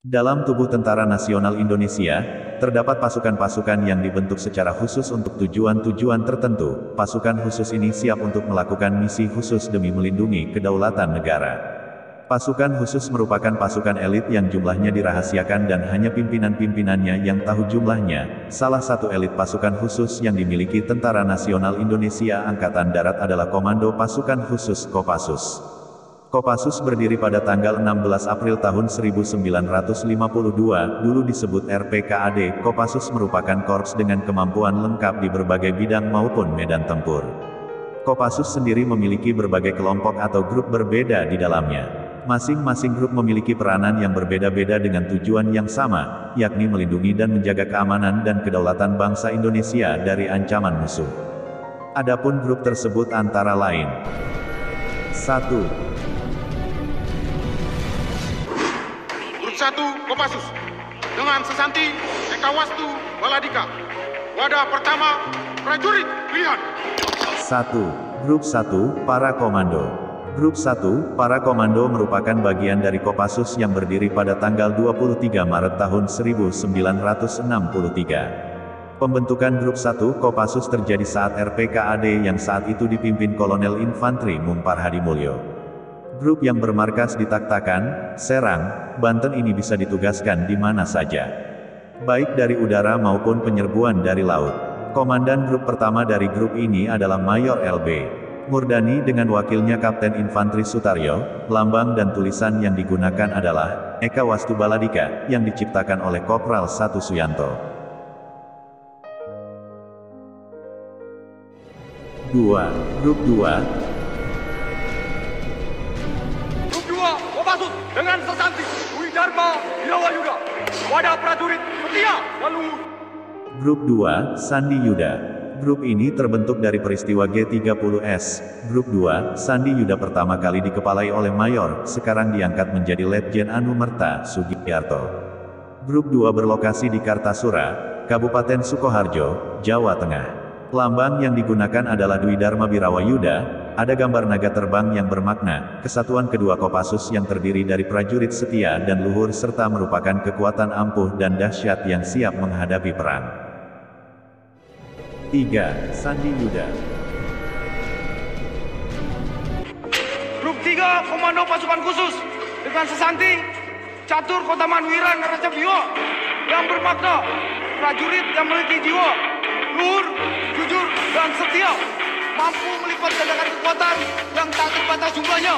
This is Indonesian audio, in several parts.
Dalam tubuh Tentara Nasional Indonesia, terdapat pasukan-pasukan yang dibentuk secara khusus untuk tujuan-tujuan tertentu. Pasukan khusus ini siap untuk melakukan misi khusus demi melindungi kedaulatan negara. Pasukan khusus merupakan pasukan elit yang jumlahnya dirahasiakan dan hanya pimpinan-pimpinannya yang tahu jumlahnya. Salah satu elit pasukan khusus yang dimiliki Tentara Nasional Indonesia Angkatan Darat adalah Komando Pasukan Khusus Kopassus. Kopassus berdiri pada tanggal 16 April tahun 1952, dulu disebut RPKAD. Kopassus merupakan korps dengan kemampuan lengkap di berbagai bidang maupun medan tempur. Kopassus sendiri memiliki berbagai kelompok atau grup berbeda di dalamnya. Masing-masing grup memiliki peranan yang berbeda-beda dengan tujuan yang sama, yakni melindungi dan menjaga keamanan dan kedaulatan bangsa Indonesia dari ancaman musuh. Adapun grup tersebut antara lain: 1. Grup 1 Kopassus dengan Sesanti Ekawastu Baladika. Wadah pertama, prajurit pilihan. 1. Grup 1, Para Komando. Grup 1, Para Komando merupakan bagian dari Kopassus yang berdiri pada tanggal 23 Maret tahun 1963. Pembentukan Grup 1 Kopassus terjadi saat RPKAD yang saat itu dipimpin Kolonel Infantri Mumpar Hadimulyo. Grup yang bermarkas di Taktakan, Serang, Banten ini bisa ditugaskan di mana saja, baik dari udara maupun penyerbuan dari laut. Komandan grup pertama dari grup ini adalah Mayor LB Murdani dengan wakilnya Kapten Infantri Sutaryo. Lambang dan tulisan yang digunakan adalah Ekawastu Baladika, yang diciptakan oleh Kopral 1 Suyanto. 2. Grup 2 Kopassus dengan Sesanti Dwi Dharma Wirawayuda. Wadah prajurit setia lalu. Grup 2, Sandi Yuda. Grup ini terbentuk dari peristiwa G30S. Grup 2, Sandi Yuda pertama kali dikepalai oleh Mayor, sekarang diangkat menjadi Letjen Anumerta Sugiarto. Grup 2 berlokasi di Kartasura, Kabupaten Sukoharjo, Jawa Tengah. Lambang yang digunakan adalah Dwi Dharma Wirawayuda. Ada gambar naga terbang yang bermakna kesatuan kedua Kopassus yang terdiri dari prajurit setia dan luhur serta merupakan kekuatan ampuh dan dahsyat yang siap menghadapi perang. 3. Sandi Yuda. Grup 3 Komando Pasukan Khusus dengan Sesanti Catur Kotaman Wira Naraca Biwa, yang bermakna prajurit yang memiliki jiwa luhur, jujur, dan setia, mampu melipat gandakan kekuatan yang tak terbatas jumlahnya.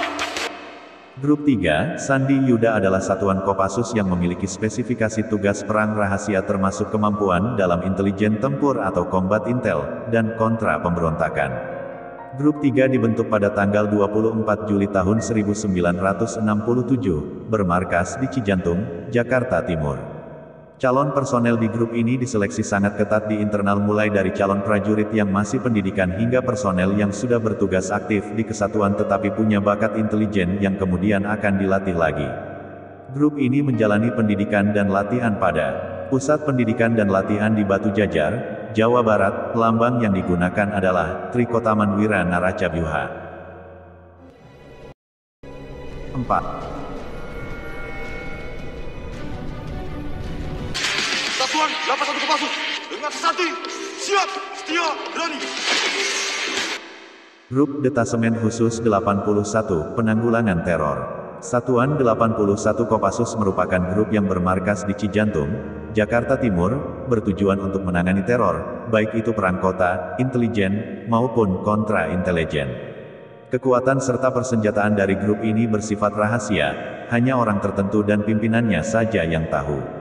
Grup 3, Sandi Yuda adalah satuan Kopassus yang memiliki spesifikasi tugas perang rahasia termasuk kemampuan dalam intelijen tempur atau combat intel, dan kontra pemberontakan. Grup 3 dibentuk pada tanggal 24 Juli tahun 1967, bermarkas di Cijantung, Jakarta Timur. Calon personel di grup ini diseleksi sangat ketat di internal, mulai dari calon prajurit yang masih pendidikan hingga personel yang sudah bertugas aktif di kesatuan tetapi punya bakat intelijen yang kemudian akan dilatih lagi. Grup ini menjalani pendidikan dan latihan pada Pusat Pendidikan dan Latihan di Batu Jajar, Jawa Barat. Lambang yang digunakan adalah Trikotaman Wira Naraca Biwa. 4. Satuan 81 Kopassus dengan Sesanti siap, setia, berani. Grup Detasemen Khusus 81, Penanggulangan Teror. Satuan 81 Kopassus merupakan grup yang bermarkas di Cijantung, Jakarta Timur, bertujuan untuk menangani teror, baik itu perang kota, intelijen, maupun kontra-intelijen. Kekuatan serta persenjataan dari grup ini bersifat rahasia, hanya orang tertentu dan pimpinannya saja yang tahu.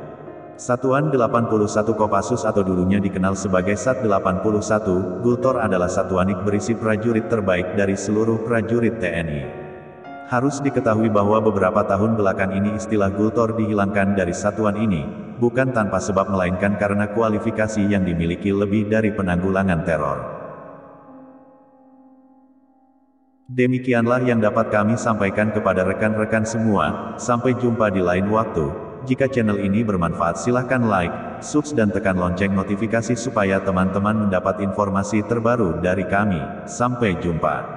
Satuan 81 Kopassus atau dulunya dikenal sebagai Sat 81, Gultor adalah satuanik berisi prajurit terbaik dari seluruh prajurit TNI. Harus diketahui bahwa beberapa tahun belakang ini istilah Gultor dihilangkan dari satuan ini, bukan tanpa sebab melainkan karena kualifikasi yang dimiliki lebih dari penanggulangan teror. Demikianlah yang dapat kami sampaikan kepada rekan-rekan semua, sampai jumpa di lain waktu. Jika channel ini bermanfaat silahkan like, subscribe dan tekan lonceng notifikasi supaya teman-teman mendapat informasi terbaru dari kami. Sampai jumpa.